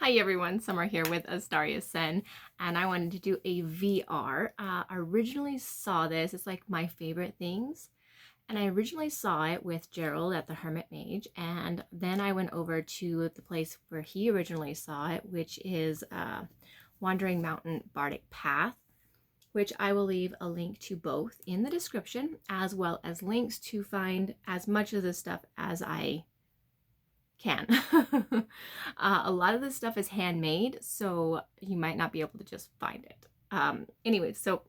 Hi everyone, Summer here with AstariaSen, and I wanted to do a VR. I originally saw this, it's like my favorite things, and I originally saw it with Gerald at the Hermit Mage, and then I went over to the place where he originally saw it, which is Wandering Mountain Bardic Path, which I will leave a link to both in the description, as well as links to find as much of this stuff as I can. A lot of this stuff is handmade, so you might not be able to just find it. Anyways, so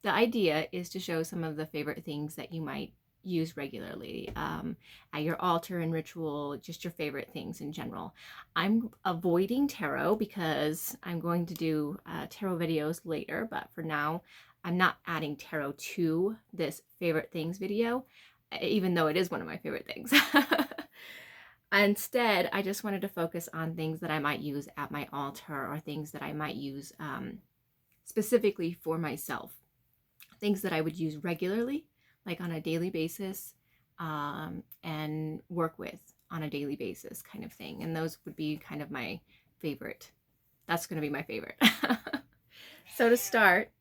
the idea is to show some of the favorite things that you might use regularly at your altar and ritual, just your favorite things in general. I'm avoiding tarot because I'm going to do tarot videos later, but for now I'm not adding tarot to this favorite things video, even though it is one of my favorite things. Instead, I just wanted to focus on things that I might use at my altar, or things that I might use specifically for myself. Things that I would use regularly, like on a daily basis, and work with on a daily basis kind of thing. And those would be kind of my favorite. That's going to be my favorite. So to start,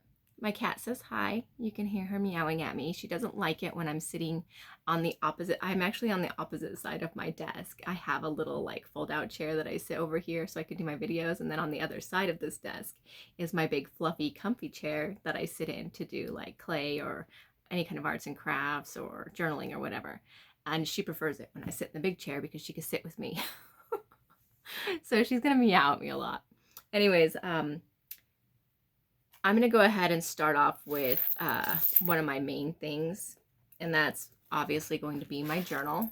my cat says hi. You can hear her meowing at me. She doesn't like it when I'm sitting on the opposite. I'm actually on the opposite side of my desk. I have a little like fold out chair that I sit over here so I can do my videos. And then on the other side of this desk is my big fluffy comfy chair that I sit in to do like clay or any kind of arts and crafts or journaling or whatever. And she prefers it when I sit in the big chair because she can sit with me. So she's gonna meow at me a lot. Anyways, I'm going to go ahead and start off with one of my main things, and that's obviously going to be my journal.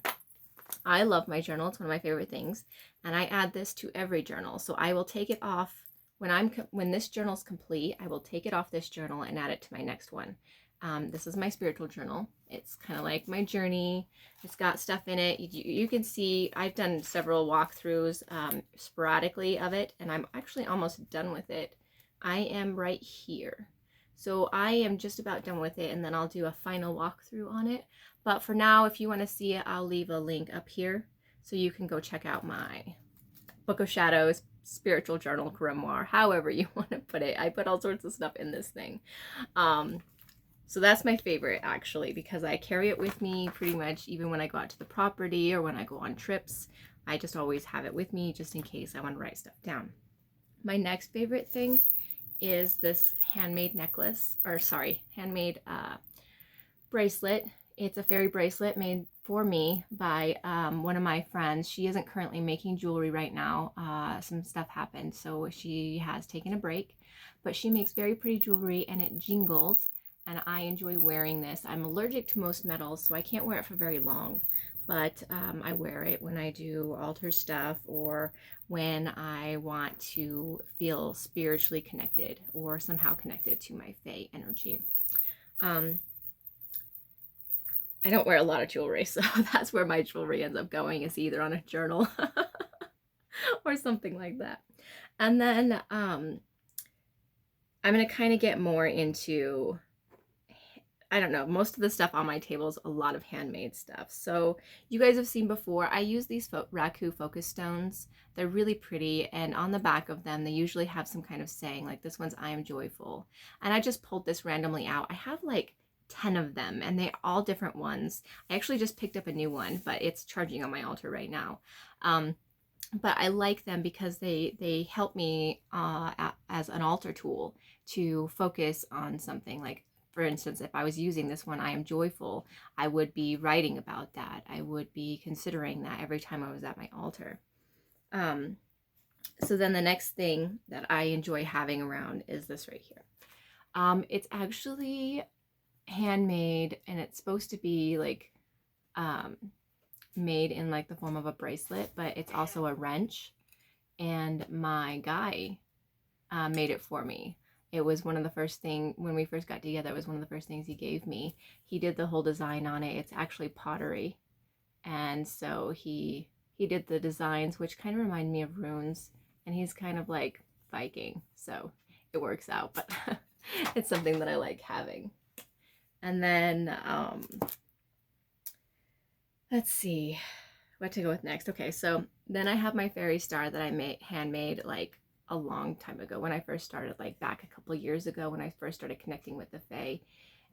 I love my journal. It's one of my favorite things, and I add this to every journal. So I will take it off when this journal's complete. I will take it off this journal and add it to my next one. This is my spiritual journal. It's kind of like my journey. It's got stuff in it. You can see I've done several walkthroughs sporadically of it, and I'm actually almost done with it. I am right here. So I am just about done with it, and then I'll do a final walkthrough on it. But for now, if you want to see it, I'll leave a link up here so you can go check out my Book of Shadows, spiritual journal, grimoire, however you want to put it. I put all sorts of stuff in this thing. So that's my favorite, actually, because I carry it with me pretty much even when I go out to the property or when I go on trips. I just always have it with me just in case I want to write stuff down. My next favorite thing is this handmade necklace, or sorry, handmade bracelet. It's a fairy bracelet made for me by one of my friends. She isn't currently making jewelry right now. Some stuff happened, so she has taken a break, but she makes very pretty jewelry, and it jingles, and I enjoy wearing this. I'm allergic to most metals, so I can't wear it for very long, but I wear it when I do altar stuff or when I want to feel spiritually connected or somehow connected to my fae energy. I don't wear a lot of jewelry, so that's where my jewelry ends up going, is either on a journal or something like that. And then I'm going to kind of get more into, I don't know, most of the stuff on my table is a lot of handmade stuff. So you guys have seen before, I use these Raku focus stones. They're really pretty, and on the back of them, they usually have some kind of saying, like this one's, I am joyful. And I just pulled this randomly out. I have like 10 of them, and they're all different ones. I actually just picked up a new one, but it's charging on my altar right now. But I like them because they help me as an altar tool to focus on something. Like, for instance, if I was using this one, I am joyful, I would be writing about that. I would be considering that every time I was at my altar. So then the next thing that I enjoy having around is this right here. It's actually handmade, and it's supposed to be like made in like the form of a bracelet, but it's also a wrench, and my guy made it for me. It was one of the first things, when we first got together, it was one of the first things he gave me. He did the whole design on it. It's actually pottery. And so he did the designs, which kind of remind me of runes. And he's kind of like Viking, so it works out. But it's something that I like having. And then, let's see. what to go with next. Okay, so then I have my fairy star that I handmade like a long time ago when I first started, like back a couple years ago when I first started connecting with the Fae.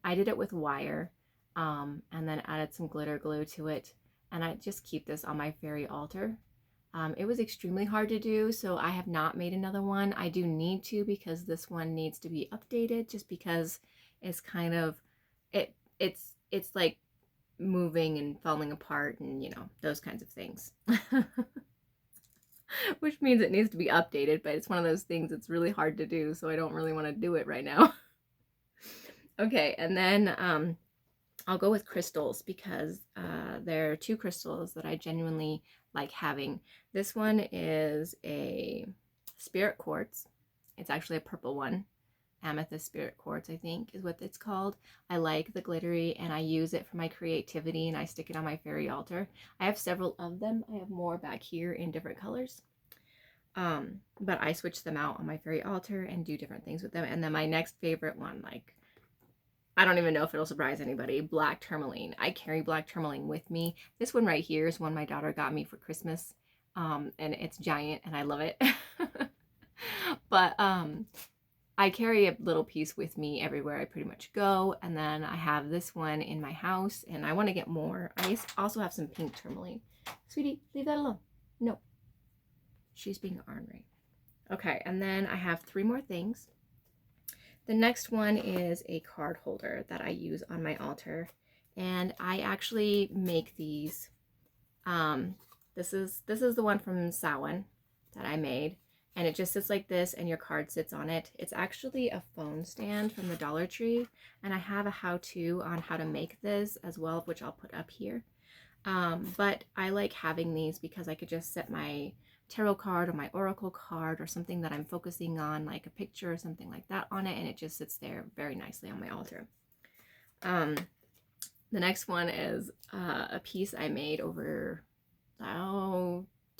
I did it with wire, and then added some glitter glue to it, and I just keep this on my fairy altar. It was extremely hard to do, so I have not made another one. I do need to, because this one needs to be updated, just because it's kind of it's like moving and falling apart and, you know, those kinds of things. Which means it needs to be updated, but it's one of those things that's really hard to do, so I don't really want to do it right now. Okay, and then I'll go with crystals, because there are two crystals that I genuinely like having. This one is a spirit quartz. It's actually a purple one. Amethyst spirit quartz, I think, is what it's called. I like the glittery, and I use it for my creativity, and I stick it on my fairy altar. I have several of them. I have more back here in different colors. But I switch them out on my fairy altar and do different things with them. And then my next favorite one, like, I don't even know if it'll surprise anybody, black tourmaline. I carry black tourmaline with me. This one right here is one my daughter got me for Christmas. And it's giant, and I love it. But I carry a little piece with me everywhere I pretty much go, and then I have this one in my house, and I want to get more. I also have some pink tourmaline. Sweetie, leave that alone. No. She's being ornery. Okay, and then I have 3 more things. The next one is a card holder that I use on my altar, and I actually make these. This is the one from Samhain that I made. And it just sits like this, and your card sits on it. It's actually a phone stand from the Dollar Tree, and I have a how-to on how to make this as well, which I'll put up here. But I like having these because I could just set my tarot card or my oracle card or something that I'm focusing on, like a picture or something like that, on it, and it just sits there very nicely on my altar. The next one is a piece I made over,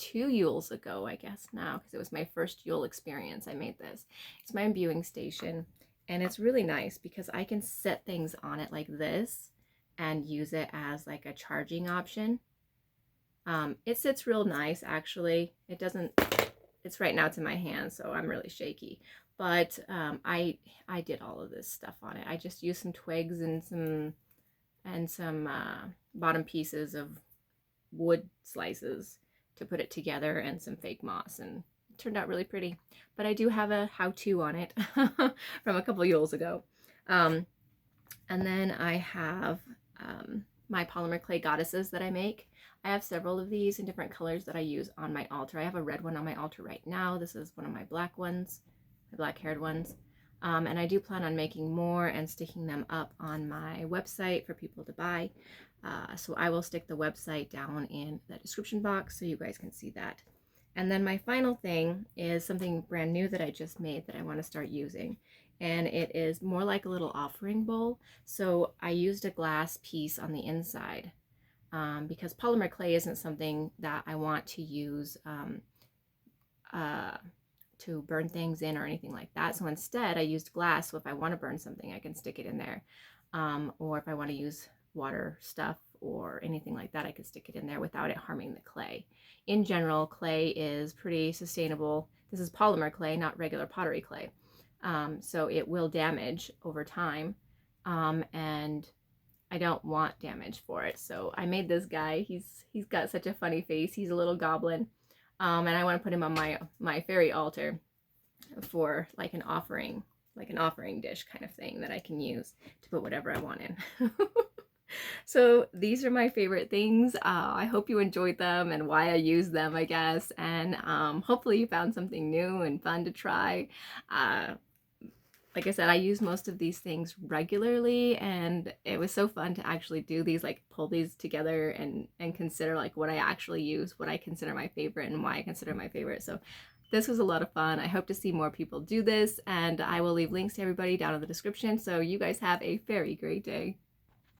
2 Yules ago, I guess now, because it was my first Yule experience. I made this. It's my imbuing station, and it's really nice because I can set things on it like this and use it as like a charging option. It sits real nice, actually. It doesn't, it's right now, it's in my hand, so I'm really shaky. But I did all of this stuff on it. I just used some twigs and some bottom pieces of wood slices to put it together, and some fake moss, and it turned out really pretty. But I do have a how-to on it from a couple Yules ago. And then I have my polymer clay goddesses that I make. I have several of these in different colors that I use on my altar. I have a red one on my altar right now. This is one of my black ones, my black-haired ones. And I do plan on making more and sticking them up on my website for people to buy. So I will stick the website down in the description box so you guys can see that. And then my final thing is something brand new that I just made that I want to start using. And it is more like a little offering bowl. So I used a glass piece on the inside because polymer clay isn't something that I want to use to burn things in or anything like that. So instead I used glass, so if I want to burn something I can stick it in there. Or if I want to use water stuff or anything like that, I could stick it in there without it harming the clay. In general, clay is pretty sustainable. This is polymer clay, not regular pottery clay. So it will damage over time, and I don't want damage for it. So I made this guy. He's got such a funny face. He's a little goblin, and I want to put him on my fairy altar for like an offering dish kind of thing that I can use to put whatever I want in. So these are my favorite things. I hope you enjoyed them and why I use them, I guess. And hopefully you found something new and fun to try. Like I said, I use most of these things regularly, and it was so fun to actually do these, like pull these together and consider like what I actually use, what I consider my favorite, and why I consider my favorite. So this was a lot of fun. I hope to see more people do this, and I will leave links to everybody down in the description. So you guys have a very great day.